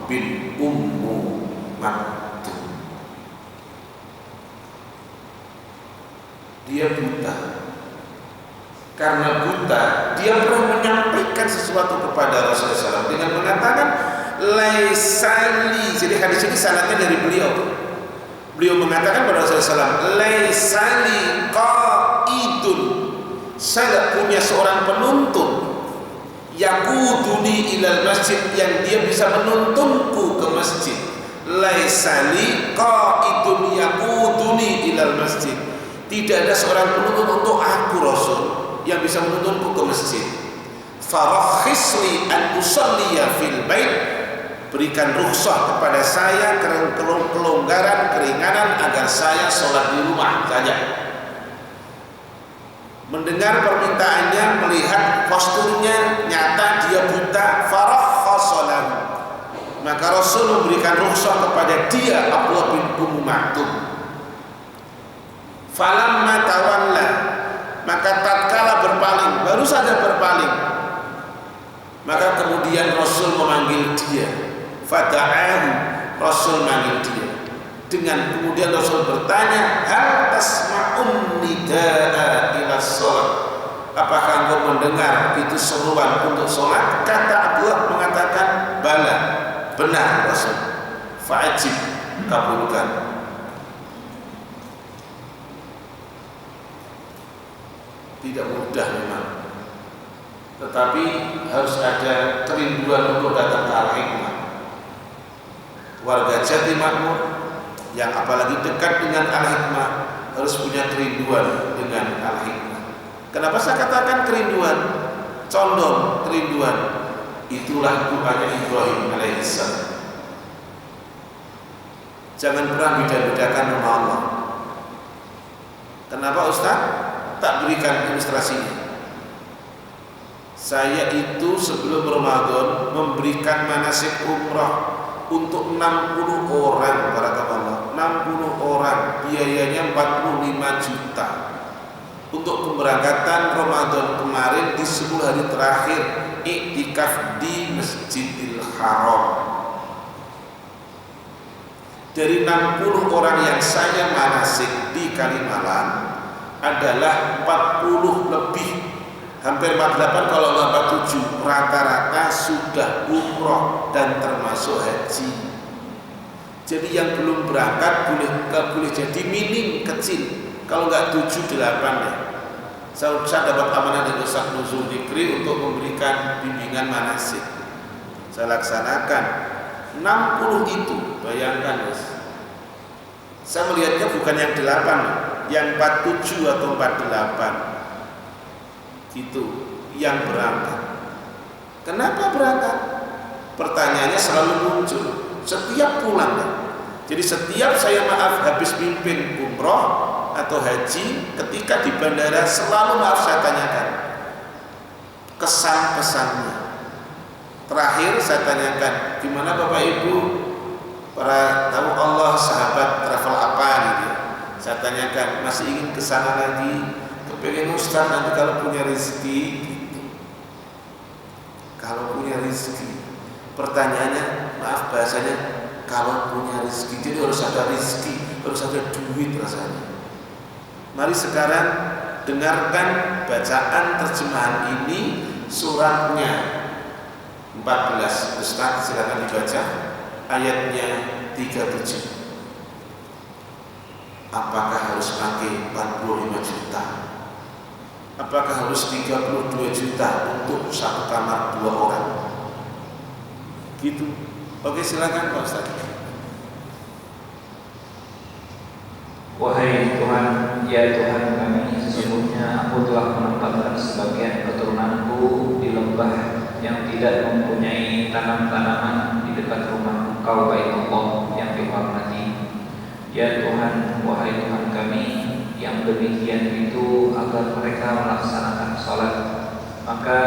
bin Ummu Maktum. Dia buta. Karena buta, dia pernah menyampaikan sesuatu kepada Rasulullah SAW dengan mengatakan laisali. Jadi hadis ini sanadnya dari beliau. Beliau mengatakan kepada Rasulullah SAW, laisali qaidun. Saya punya seorang penuntun yaquduni ilal masjid, yang dia bisa menuntunku ke masjid. Laisali qaidun yaquduni ilal masjid. Tidak ada seorang penuntun untuk aku Rasul yang bisa menuntunku ke masjid. Farakhisli an usalliya fil bait. Berikan rukhsah kepada saya, kelonggaran, keringanan agar saya sholat di rumah saja. Mendengar permintaannya, melihat posturnya nyata dia buta, farakhasalahu. Maka Rasul memberikan rukhsah kepada dia, Abdullah bin Ummu Maktum. Falamma tawalla, maka tatkala berpaling, baru saja berpaling, maka kemudian Rasul memanggil dia. Fada'ahu, Rasul memanggil dia. Dengan kemudian Rasul bertanya, hal tasma'un nida'a ila sholat, apakah engkau mendengar itu seruan untuk sholat? Kata Abdullah mengatakan, bala, benar Rasul. Fa'ajib, kabulkan. Tidak mudah memang, tetapi harus ada kerinduan untuk datang ke Al-Hikmah. Warga Jati Makmur yang apalagi dekat dengan Al-Hikmah harus punya kerinduan dengan Al-Hikmah. Kenapa saya katakan kerinduan? Condong kerinduan. Itulah doanya Ibrahim alaihissalam. Jangan pernah beda-bedakan nama Allah. Kenapa Ustaz? Tak berikan ilustrasinya. Saya itu sebelum Ramadan memberikan manasik umrah untuk 60 orang, para Allah. 60 orang, biayanya 45 juta. Untuk pemberangkatan Ramadan kemarin di 10 hari terakhir iktikaf di Masjidil Haram. Dari 60 orang yang saya manasik di Kalimalang adalah 40 lebih, hampir 48 kalau nggak 47, rata-rata sudah umroh dan termasuk haji. Jadi yang belum berangkat boleh jadi minim kecil, kalau nggak 7-8 ya. Saya dapat amanah dari Ustaz Nuzul Dikri untuk memberikan bimbingan manasik. Saya laksanakan 60 itu, bayangkan Mas. Saya melihatnya bukan yang 8, yang 47 atau 48 itu yang berangkat. Kenapa berangkat? Pertanyaannya selalu muncul setiap pulang. Jadi setiap saya habis pimpin umroh atau haji, ketika di bandara selalu saya tanyakan kesan-pesannya. Terakhir saya tanyakan, gimana Bapak Ibu para tamu Allah, sahabat travel apa gitu. Saya tanyakan, masih ingin kesana lagi? Kepengen Ustaz nanti kalau punya rezeki gitu. Kalau punya rezeki. Pertanyaannya, maaf bahasanya, kalau punya rezeki. Jadi harus ada rezeki, harus ada duit rasanya. Mari sekarang dengarkan bacaan terjemahan ini, suratnya 14. Ustaz silakan dibaca ayatnya 37. Apakah harus pakai 45 juta? Apakah harus 32 juta untuk satu kamar 2 orang? Gitu. Oke, silakan Pak Ustaz. Wahai Tuhan, ya Tuhan kami, sesungguhnya aku telah menempatkan sebagian keturunanku di lembah yang tidak mempunyai tanam-tanaman di dekat rumah Engkau Baitullah yang dihormati. Ya Tuhan, wahai Tuhan kami, yang demikian itu agar mereka melaksanakan salat, maka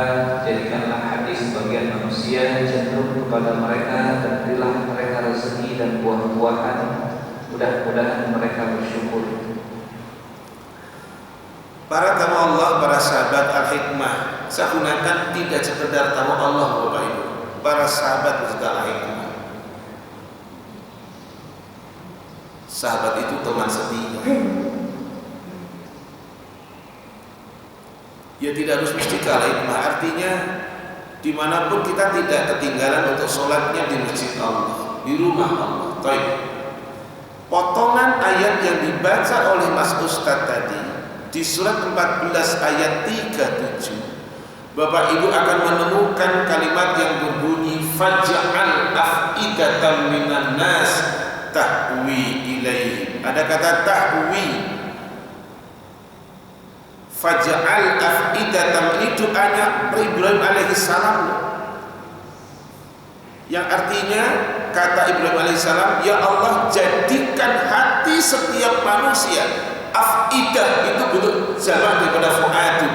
jadikanlah hati sebagian manusia cenderung kepada mereka dan berilah mereka rezeki dan buah-buahan. Mudah-mudahan mereka bersyukur. Para tamu Allah, para sahabat Al-Hikmah, saya gunakan tidak sekedar tamu Allah Bapak Ibu, para sahabat Al-Hikmah. sahabat itu teman setia. Ya tidak harus mesti kalah hikmah, artinya dimanapun kita tidak ketinggalan untuk sholatnya di masjid Allah, di rumah Allah. Baik. Potongan ayat yang dibaca oleh Mas Ustadz tadi di surat 14 ayat 37, Bapak Ibu akan menemukan kalimat yang berbunyi faj'al af'idatan minan nas tahwi ilaihim. Ada kata tahwi. Faj'al af'idatan, itu doanya Ibrahim alaihi salam, yang artinya kata Ibrahim alaihissalam, ya Allah jadikan hati setiap manusia. Af'idah itu bentuk jamak daripada fu'adu.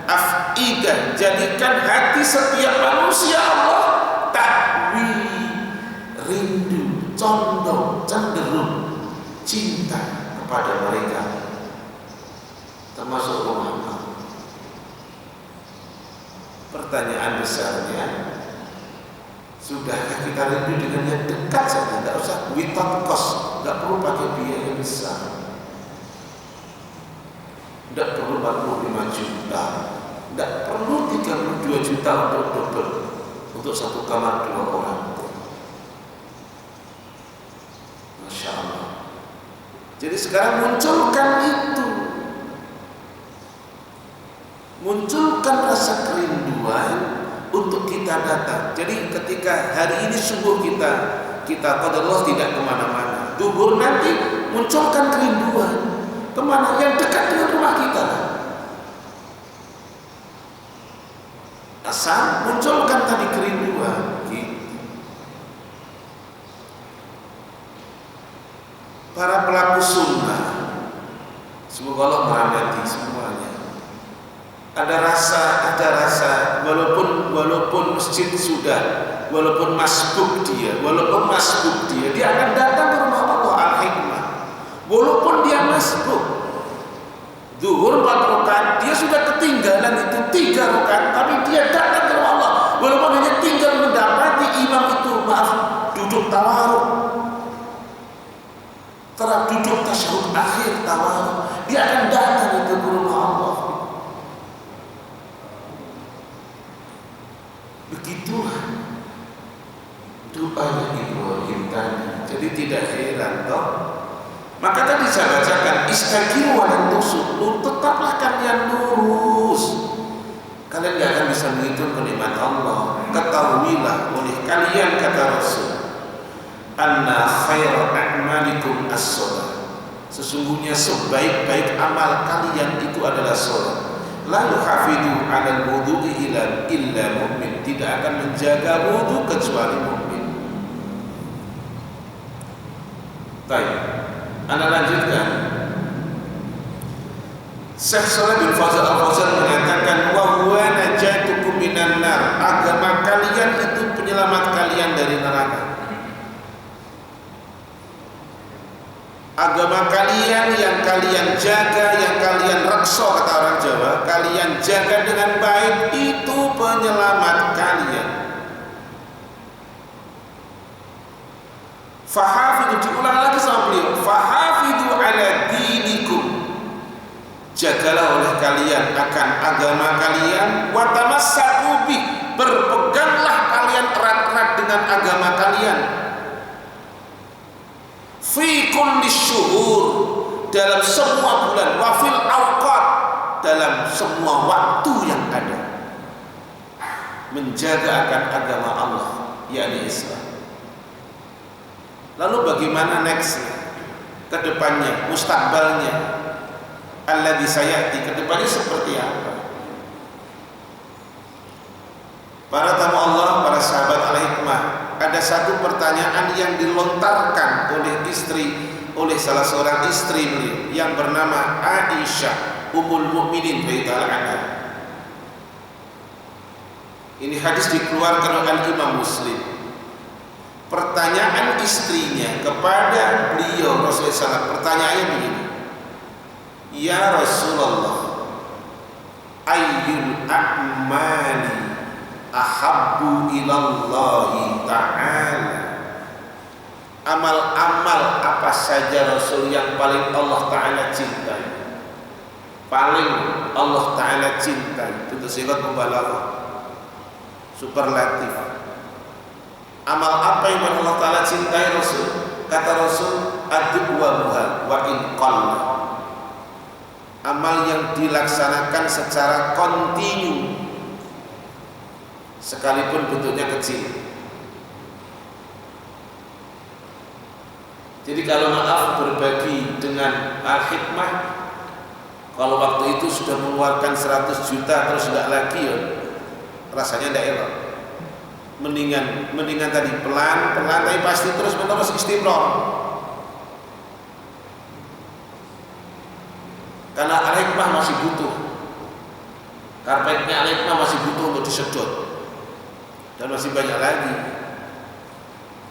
Af'idah, jadikan hati setiap manusia Allah tahwi, rindu, condong, cenderung, cinta kepada mereka, termasuk Muhammad. Pertanyaan besarnya, sudahkah kita rindu dengan yang dekat saja? Tidak usah without cost, tidak perlu pakai biaya besar, tidak perlu 45 juta, tidak perlu 32 juta untuk double, untuk satu kamar 2 orang. Masya Allah. Jadi sekarang munculkan itu, munculkan rasa kerinduan untuk kita datang. Jadi ketika hari ini subuh kita qadarullah tidak kemana-mana, duhur nanti munculkan kerinduan kemana? Yang dekat dengan rumah kita. Asal munculkan tadi kerinduan gitu. Para pelaku sunnah, semoga Allah merahmati semuanya. Ada rasa, walaupun masjid sudah, walaupun masbuk dia, dia akan datang ke rumah Allah Al-Hikmah. Walaupun dia masbuk, zuhur 4 rakaat, dia sudah ketinggalan itu 3 rakaat, tapi dia datang ke rumah Allah. Walaupun hanya tinggal mendapati imam itu, duduk tawaruk, duduk tasyahud akhir tawaruk, dia akan datang itu ke rumah Allah. Begitulah doanya Ibrahim tadi. Jadi tidak heran toh. Maka tadi saya bacakan istaqimu wa lan tusudu, tetaplah kalian lurus. Kalian tidak akan bisa menghitung kenikmat Allah. Ketahuilah oleh kalian, kata Rasul, anna khairu a'malikum as-shalah. Sesungguhnya sebaik-baik amal kalian itu adalah salat. La yuhafidu 'alal wudu'i illa mu'min. Tidak akan menjaga wudu kecuali mukmin. Baik, Anda lanjutkan. Syekh Shalih bin Fauzan Al-Fauzan mengatakan wa huwa najatukum minan nar. Agama kalian itu penyelamat kalian dari neraka. Agama kalian yang kalian jaga, yang kalian reksa, kata orang Jawa, kalian jaga dengan baik, itu penyelamat kalian. Fahafidhu, diulang lagi sama beliau, fahafidhu ala dinikum, jagalah oleh kalian akan agama kalian, wa tamassaku bih, berpeganglah kalian erat-erat dengan agama kalian. Fi kulli syuhur, dalam semua bulan, wa fil awqat, dalam semua waktu yang ada, menjaga akan agama Allah, yakni Islam. Lalu bagaimana nextnya, kedepannya, mustaqbalnya, alladzi sayati, kedepannya seperti apa? Para tamu Allah, para sahabat Al-Hikmah, ada satu pertanyaan yang dilontarkan oleh salah seorang istri beliau yang bernama Aisyah Ummul Mukminin radhiyallahu anha. Ini hadis dikeluarkan oleh Imam Muslim. Pertanyaan istrinya kepada beliau Rasulullah SAW, pertanyaannya begini, ya Rasulullah, ayyul a'mali ahabbu ilallahi ta'ala, amal-amal apa apa saja Rasul yang paling Allah Ta'ala cintai, paling Allah Ta'ala cintai. Itu sigat mubalaghah, superlatif. Amal apa yang Allah Ta'ala cintai Rasul? Kata Rasul, adwamuha wa in qalla. Amal yang dilaksanakan secara kontinu sekalipun bentuknya kecil. Jadi kalau maaf berbagi dengan Al-Hikmah, kalau waktu itu sudah mengeluarkan 100 juta terus enggak lagi ya, rasanya tidak elok. Mendingan tadi pelan-pelan tapi pasti terus menerus istimror. Karena Al-Hikmah masih butuh, karpetnya Al-Hikmah masih butuh untuk disedot, dan masih banyak lagi.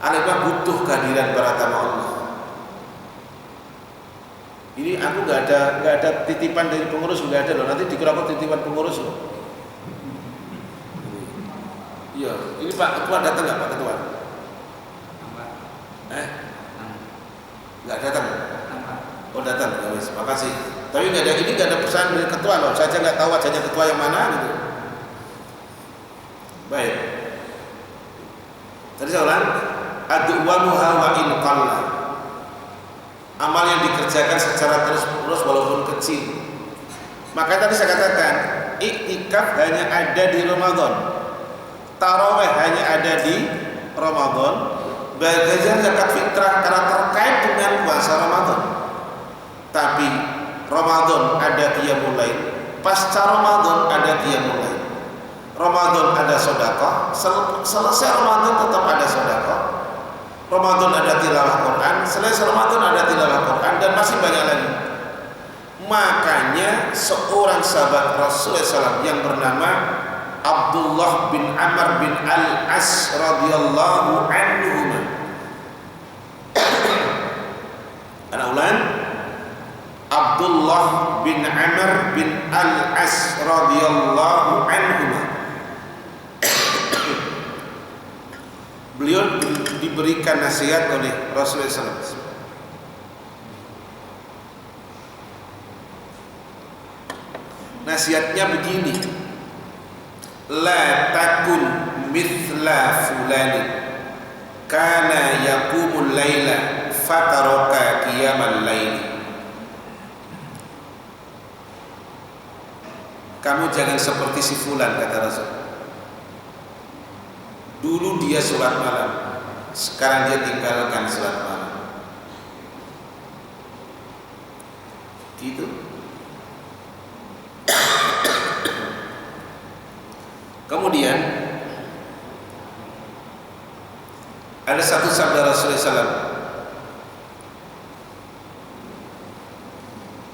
Al-Hikmah butuh kehadiran para tamu Allah. Ini aku nggak ada titipan dari pengurus, nggak ada loh. Nanti dikira aku titipan pengurus loh. Iya, ini Pak Ketua datang nggak Pak Ketua? Nggak datang? Oh datang, ya wis, makasih. Tapi nggak ada, ini nggak ada pesan dari Ketua loh. Saya aja nggak tahu wajahnya Ketua yang mana gitu. Baik. Tadi saya ulang, adwamuha wa in qalla. Amal yang dikerjakan secara terus-menerus walaupun kecil. Maka tadi saya katakan, iktikaf hanya ada di Ramadan, tarawih hanya ada di Ramadan, bagian zakat fitrah karena terkait dengan puasa Ramadan. Tapi Ramadan ada qiyamul lail, pasca Ramadan ada qiyamul lail. Ramadan ada sedekah, selesai Ramadan tetap ada sedekah. Ramadan ada tilawah Quran, selesai Ramadan ada tilawah Quran, dan masih banyak lagi. Makanya seorang sahabat Rasulullah SAW yang bernama Abdullah bin Amr bin Al-As radhiyallahu anhu. Anak ulan, Abdullah bin Amr bin Al-As radhiyallahu anhu. Beliau diberikan nasihat oleh Rasulullah SAW. Nasihatnya begini, la takun mithla fulani kana yaqumul laila fataraka qiyamal laili. Kamu jangan seperti si fulan, kata Rasul. Dulu dia sholat malam, sekarang dia tinggalkan sholat malam. Gitu. Kemudian ada satu sabda Rasulullah SAW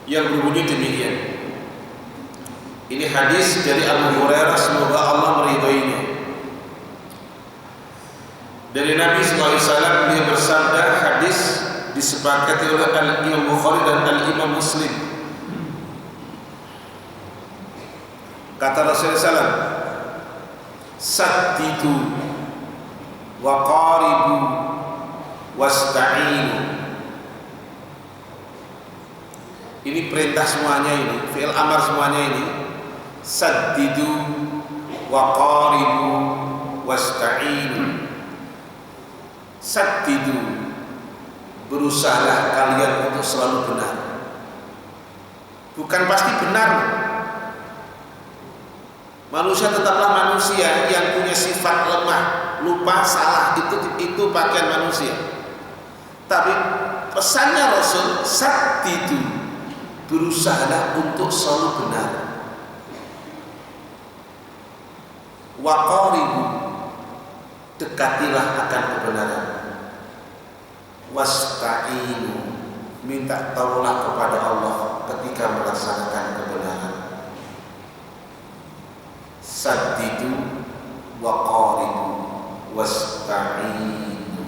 yang berbunyi demikian. Ini hadis dari Abu Hurairah, semoga Allah meridhoinya. Dari Nabi SAW, beliau bersabda, hadis disepakati oleh Al-Imam Bukhari dan Al-Imam Muslim. Kata Rasulullah SAW, saddidu wa qaribu wasta'inu. Ini perintah semuanya, ini fi'il amar semuanya ini. Saddidu wa qaribu wasta'inu. Saddidu, berusahalah kalian untuk selalu benar. Bukan pasti benar. Manusia tetaplah manusia yang punya sifat lemah, lupa, salah, itu bagian manusia. Tapi pesannya Rasul, saddidu, berusahalah untuk selalu benar. Wa qaribu, dekatilah akan kebenaran. Wasta'inu, minta tolonglah kepada Allah ketika melaksanakan kebenaran. Saddidu wa qaribu wasta'inu.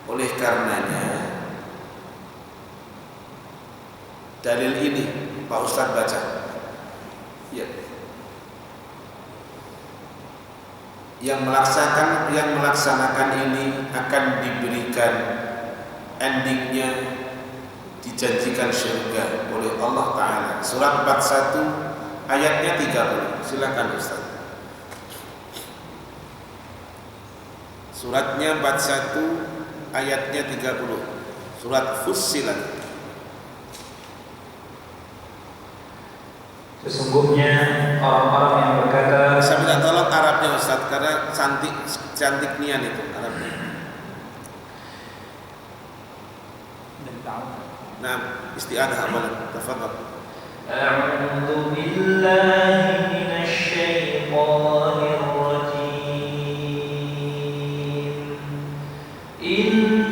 Oleh karenanya dalil ini Pak Ustadz baca. Ya. yang melaksanakan ini akan diberikan endingnya, dijanjikan surga oleh Allah Ta'ala. Surat 41 ayatnya 30. Silakan Ustaz. Suratnya 41 ayatnya 30. Surat Fussilat. Sesungguhnya orang-orang yang berkata, saya minta tolong Arabnya Ustaz, karena cantik nian itu Arabnya. Nah, isti'adah boleh. Tafadhal. A'udzu billahi minasy syaithanir rajim. Innal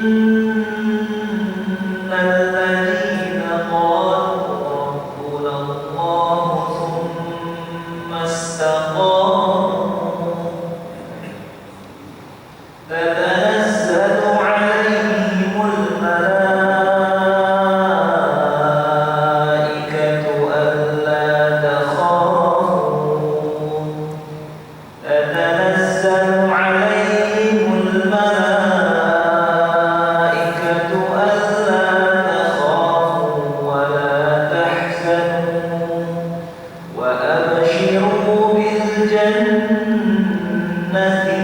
ladzina qalu rabbuna Allah tsumma istaqamu tatanazzalu 'alaihimul malaikatu alla takhafu tatanazzalu 'alaihimul malaikatu alla takhafu wa la tahzanu wa abshiru bil jannati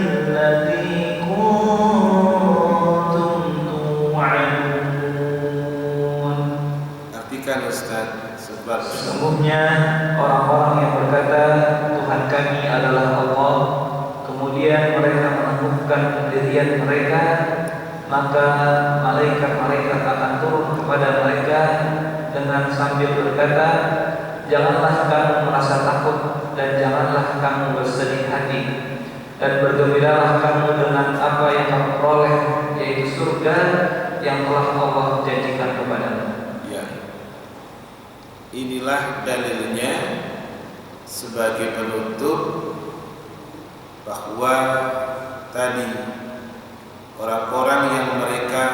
allati kuntum tu'adun. Artikan Ustaz. Sebab Sesungguhnya orang-orang yang berkata Tuhan kami adalah Allah, kemudian mereka meneguhkan pendirian mereka, maka malaikat-malaikat akan turun kepada mereka dengan sambil berkata, janganlah kamu merasa takut dan janganlah kamu bersedih hati, dan bergembiralah kamu dengan apa yang kamu peroleh, yaitu surga yang telah Allah janjikan kepadamu. ya, inilah dalilnya sebagai penutup bahwa tadi orang-orang yang mereka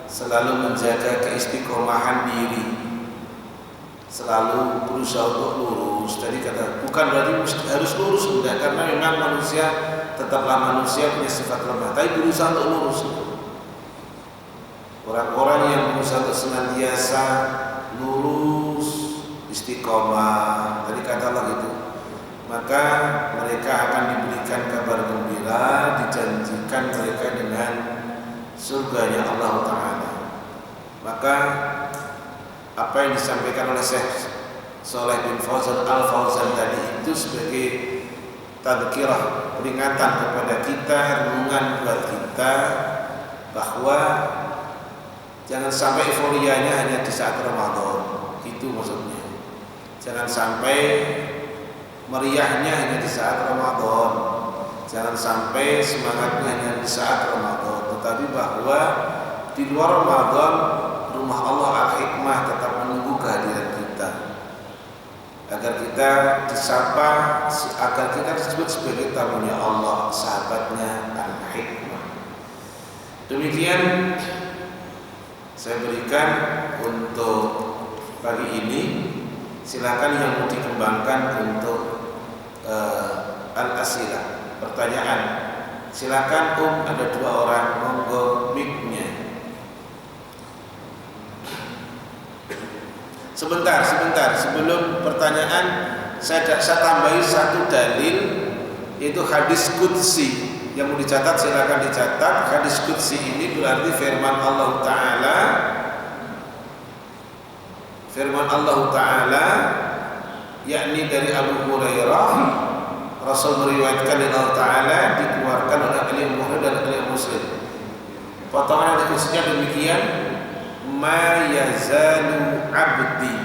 selalu menjaga keistiqomahan diri, selalu berusaha untuk lurus. Tadi kata bukan berarti harus lurus, enggak, karena memang manusia tetaplah manusia, punya sifat lemah, tapi berusaha untuk lurus. Orang-orang yang berusaha untuk senantiasa lurus, istiqomah, tadi kata Allah gitu, maka mereka akan diberikan kabar gembira, dijanjikan mereka dengan surganya Allah Ta'ala. Maka apa yang disampaikan oleh Syekh Shalih bin Fauzan Al-Fauzan tadi itu sebagai tadzkirah, peringatan kepada kita, renungan buat kita bahwa jangan sampai euforianya hanya di saat Ramadan. Itu maksudnya. Jangan sampai meriahnya hanya di saat Ramadan. Jangan sampai semangatnya hanya di saat Ramadan, tetapi bahwa di luar Ramadan rumah Allah Al-Hikmah tetap menunggu kehadiran kita, agar kita disapa, agar kita disebut sebagai tamunya Allah, sahabatnya Al-Hikmah. Demikian saya berikan untuk pagi ini. Silakan yang mau dikembangkan untuk al-asilah, pertanyaan. Silakan ada 2 orang, monggo mic-nya. Sebentar, sebelum pertanyaan saya tambahi satu dalil, yaitu hadis qudsi. Yang mau dicatat silakan dicatat. Hadis qudsi ini berarti firman Allah Ta'ala, yakni dari Abu Hurairah. Rasul meriwayatkan dari Allah Ta'ala, dikeluarkan oleh Imam Bukhari dan Imam Muslim. Potongan hadisnya demikian: ma yazalu abdi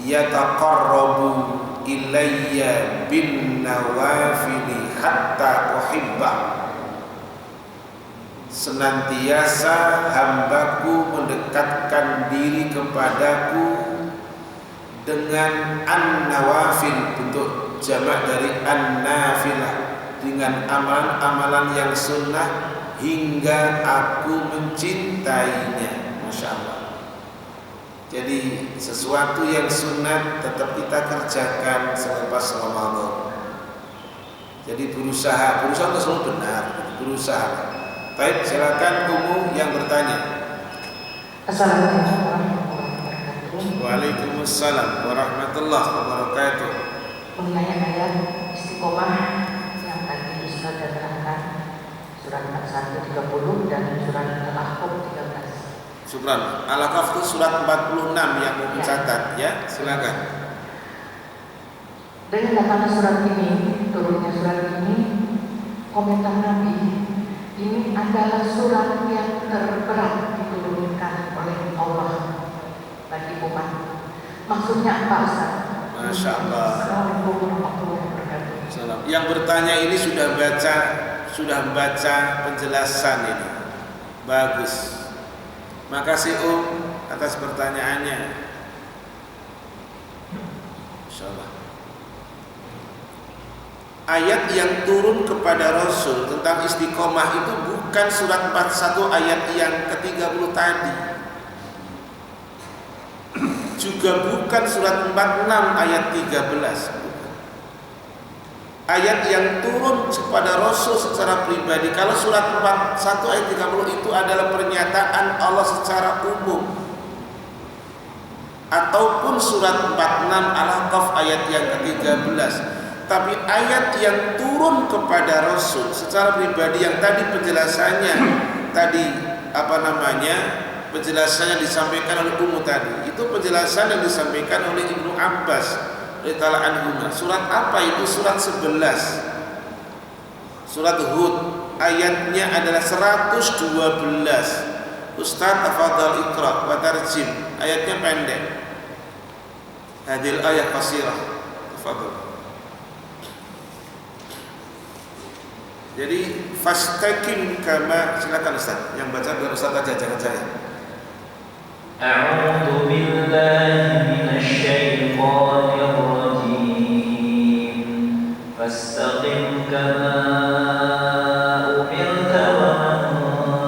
yataqarrabu ilayya bin nawafili hatta uhibbah. Senantiasa hambaku mendekatkan diri kepadaku dengan an-nawafil, bentuk jamak dari an-nafilah, dengan amalan-amalan yang sunnah hingga aku mencintainya. Masya Allah. Jadi sesuatu yang sunat tetap kita kerjakan selepas Ramadan. Jadi berusaha itu selalu benar, berusaha. Baik, silakan Umu yang bertanya. Assalamualaikum warahmatullahi wabarakatuh. Waalaikumsalam warahmatullahi wabarakatuh. Mengenai ayat istiqomah yang tadi Ustaz terangkan, surat Al-Anfal 30 dan surat Al-Ahqaf 13. Subhan. Al-Kahf itu surat 46 yang mau dicatat ya. Silakan. Dengan datangnya surat ini, turunnya surat ini, komentar Nabi, ini adalah surat yang terberat diturunkan oleh Allah bagi umat. Maksudnya apa, Ustaz? Masya Allah. Assalamualaikum warahmatullahi wabarakatuh. Yang bertanya ini sudah baca penjelasan ini. Bagus. Makasih atas pertanyaannya. Insya Allah. Ayat yang turun kepada Rasul tentang istiqomah itu bukan surat 41 ayat yang ke-30 tadi. Juga bukan surat 46 ayat 13. Ayat yang turun kepada Rasul secara pribadi. Kalau surat 41 ayat 30 itu adalah pernyataan Allah secara umum. Ataupun surat 46 Al-Ahqaf ayat yang ke-13. Tapi ayat yang turun kepada Rasul secara pribadi yang tadi penjelasannya penjelasannya disampaikan oleh Ummu tadi. Itu penjelasan yang disampaikan oleh Ibnu Abbas radhiyallahu anhu. Surat apa itu? Surat 11. Surat Hud. Ayatnya adalah 112. Ustaz tafadhal iqra wa tarjim. Ayatnya pendek. Hadil ayat qasirah. Tafadhal. Jadi fastaqim kama, silakan Ustaz. Yang baca biar Ustaz aja, jangan saya. A'udzu billahi minasy syaithanir rajim. Fastaqim kama umirta wa man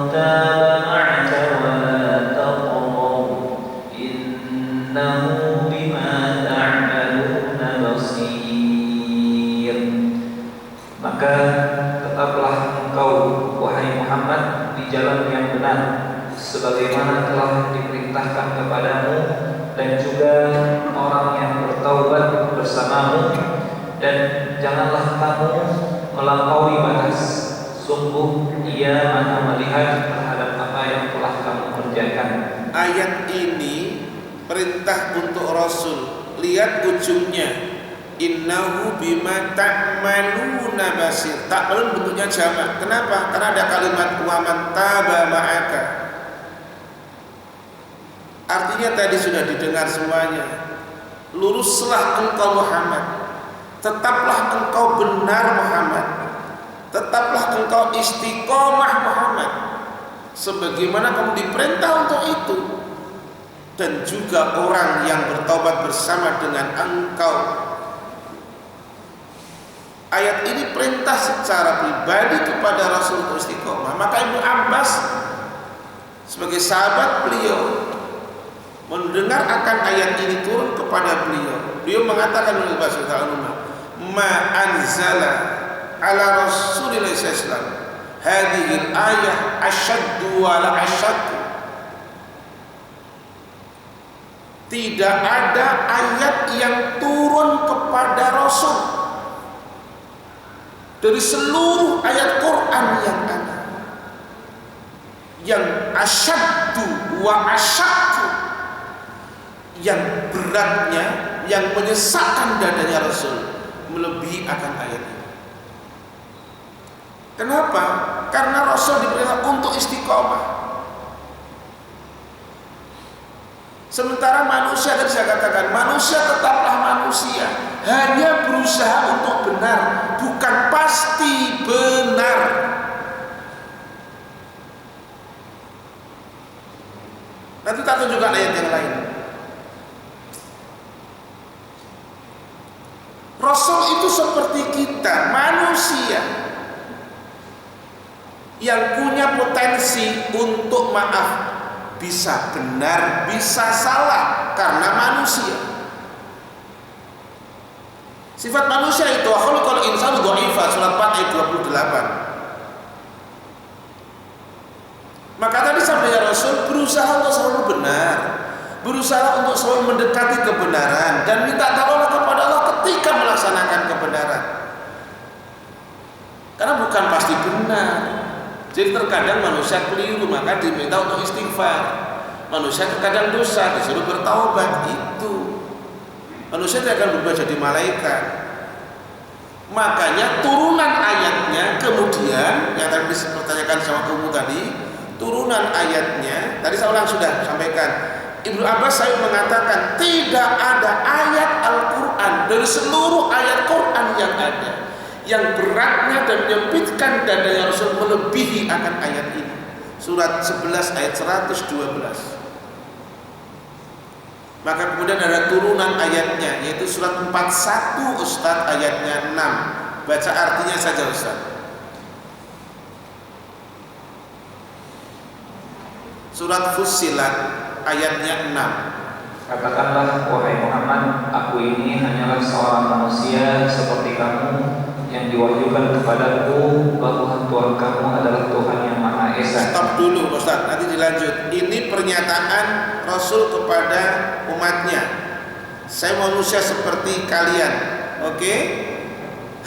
taba ma'aka wa la taqraw innahu bima ta'maluna basir. Maka tetaplah engkau wahai Muhammad di jalan yang benar sebagaimana telah diperintahkan kepadamu dan juga orang yang bertaubat bersamamu, dan janganlah kamu melampaui batas, sungguh Ia Maha melihat terhadap apa yang telah kamu kerjakan. Ayat ini perintah untuk Rasul. Lihat ujungnya. Innahu bima ta'maluna basir. Ta'malun bentuknya jamak. Kenapa? Karena ada kalimat wa man taba ma'aka. Artinya tadi sudah didengar semuanya. Luruslah engkau Muhammad. Tetaplah engkau benar Muhammad. Tetaplah engkau istiqomah Muhammad. Sebagaimana kamu diperintah untuk itu. Dan juga orang yang bertaubat bersama dengan engkau. Ayat ini perintah secara pribadi kepada Rasul untuk istiqomah. Maka Ibnu Abbas sebagai sahabat beliau mendengar akan ayat ini turun kepada beliau. Beliau mengatakan Ibnu Abbas radhiyallahu ma anzala ala Rasulillah sallallahu alaihi wasallam hadhihi al-ayah asyaddu wa la asyaddu. Tidak ada ayat yang turun kepada Rasul dari seluruh ayat Quran yang ada yang asyaddu wa asyaddu, yang beratnya, yang menyesakkan dadanya Rasul melebihi akan ayat ini. Kenapa? Karena Rasul diperintah untuk istiqomah. Sementara manusia, tadi saya katakan, manusia tetaplah manusia, hanya berusaha untuk benar, bukan pasti benar. Nanti tak tunjukkan ayat yang lain. Rasul itu seperti kita, manusia yang punya potensi untuk maaf. Bisa benar, bisa salah karena manusia. Sifat manusia itu khuluqul insanu dha'ifa, surat 4 ayat 28. Maka tadi sabda Rasul berusaha untuk selalu benar, berusaha untuk selalu mendekati kebenaran dan minta tolong kepada Allah ketika melaksanakan kebenaran. Karena bukan pasti benar. Jadi terkadang manusia keliru, maka diminta untuk istighfar. Manusia terkadang dosa, disuruh bertaubat. Itu manusia tidak akan berubah jadi malaikat. Makanya turunan ayatnya kemudian yang tadi dipertanyakan sama kamu tadi, turunan ayatnya tadi saya ulang sudah sampaikan. Ibnu Abbas saya mengatakan tidak ada ayat Al-Quran dari seluruh ayat Quran yang ada yang beratnya dan menyempitkan dadanya Rasul melebihi akan ayat ini. Surat 11 ayat 112. Maka kemudian ada turunan ayatnya, yaitu surat 41 Ustaz ayatnya 6. Baca artinya saja Ustaz. Surat Fussilat ayatnya 6. Katakanlah wahai Muhammad, aku ini hanyalah seorang manusia seperti kamu yang diwahyukan kepadaku bahwa Tuhan kamu adalah Tuhan yang Maha Esa. Stop dulu Ustaz, nanti dilanjut. Ini pernyataan Rasul kepada umatnya. Saya manusia seperti kalian, oke?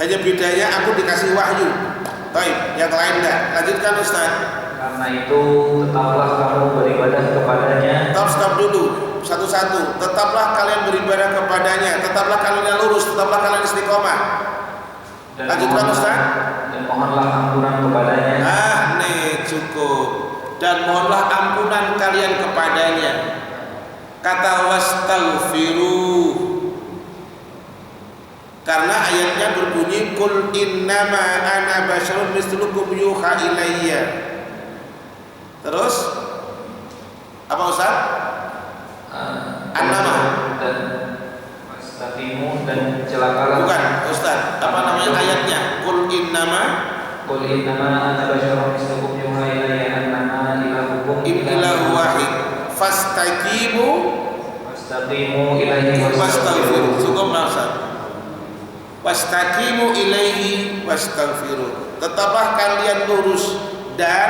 Hanya bedanya aku dikasih wahyu. Baik, yang lain enggak. Lanjutkan Ustaz. Karena itu tetaplah kamu beribadah kepadanya. Stop dulu, satu-satu. Tetaplah kalian beribadah kepadanya. Tetaplah kalian lurus. Tetaplah kalian istiqomah. Lanjutkan Ustaz. Dan mohonlah ampunan kepadanya. Nih cukup. Dan mohonlah ampunan kalian kepadanya. Kata wastaghfiru, karena ayatnya berbunyi kul innama ana basyarun mislukum yuha ilayya. Terus apa Ustaz? An-nama dan wastaqimu dan celakalah. Bukan Ustaz, apa namanya ayatnya? Kul innama ana basyarun mislukum yuha ilayya annama ilahukum ilahu wahid fastaqimu ilaihi wastaghfiru. Cukup Ustaz. Wastaqimu ilaihi wastaghfiru. Tetaplah kalian lurus dan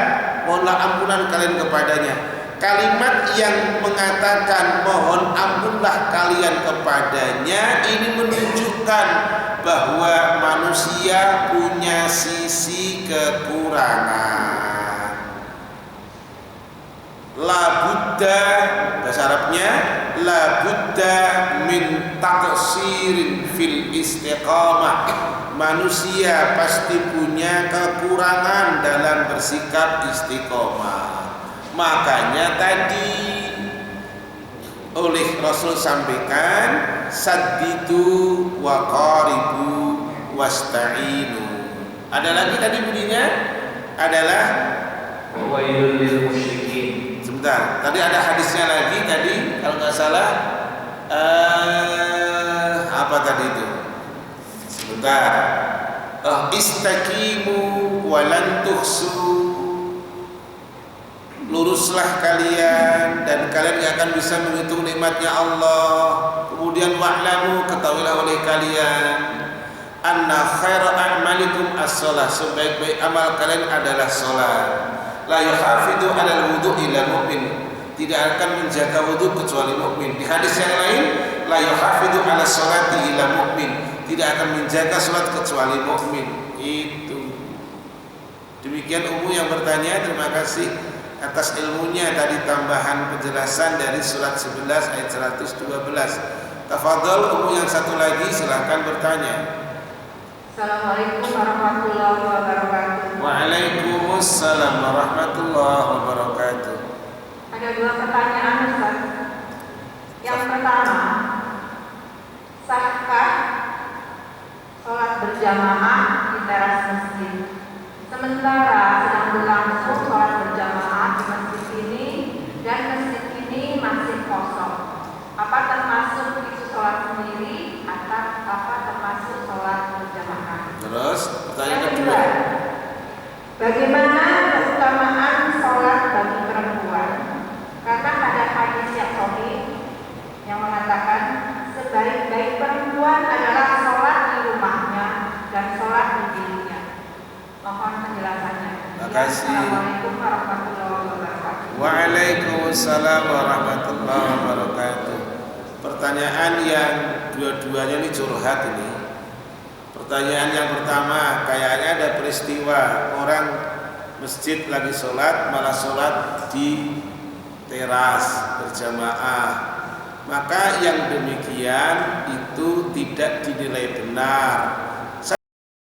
mohonlah ampunan kalian kepadanya. Kalimat yang mengatakan mohon ampunlah kalian kepadanya ini menunjukkan bahwa manusia punya sisi kekurangan. La budda, bahasa Arabnya la budda min taqsirin fil istiqamah. Manusia pasti punya kekurangan dalam bersikap istiqomah. Makanya tadi oleh Rasul sampaikan saddidu wa qaribu wasta'inu. Ada lagi tadi bunyinya adalah wailul lil musyrikin. Sebentar, tadi ada hadisnya lagi tadi kalau nggak salah apa tadi itu? Sebentar. Istaqimu walan tuhsu. Luruslah kalian dan kalian tidak akan bisa menghitung nikmatnya Allah. Kemudian wa'lamu, ketahuilah oleh kalian anna khaira a'malikum as-shalah, sebaik-baik amal kalian adalah salat. La yuhafidu 'alal wudu' illa mu'min, tidak akan menjaga wudu kecuali mukmin. Di hadis yang lain la yuhafidu 'ala sholati illa mu'min, tidak akan menjaga salat kecuali mukmin. Itu. Demikian Ummu yang bertanya, terima kasih atas ilmunya tadi, tambahan penjelasan dari surat 11 ayat 112. Tafadhol Ummu yang satu lagi, silahkan bertanya. Assalamualaikum warahmatullahi wabarakatuh. Waalaikumsalam warahmatullahi wabarakatuh. Ada dua pertanyaan Ustaz. Yang pertama, sahkah sholat berjamaah di teras masjid? Sementara sedang berlangsung sholat berjamaah di masjid ini dan masjid ini masih kosong. Apa termasuk itu sholat sendiri atau apa termasuk sholat berjamaah? Terus pertanyaan Yang kedua, bagaimana keutamaan sholat bagi perempuan? Karena ada hadis yang sahih yang mengatakan sebaik-baik perempuan adalah sholat di kasih. Assalamualaikum warahmatullahi wabarakatuh. Waalaikumsalam warahmatullahi wabarakatuh. Pertanyaan yang dua-duanya ini curhat ini. Pertanyaan yang pertama, kayaknya ada peristiwa orang masjid lagi sholat, malah sholat di teras berjamaah. Maka yang demikian itu tidak dinilai benar.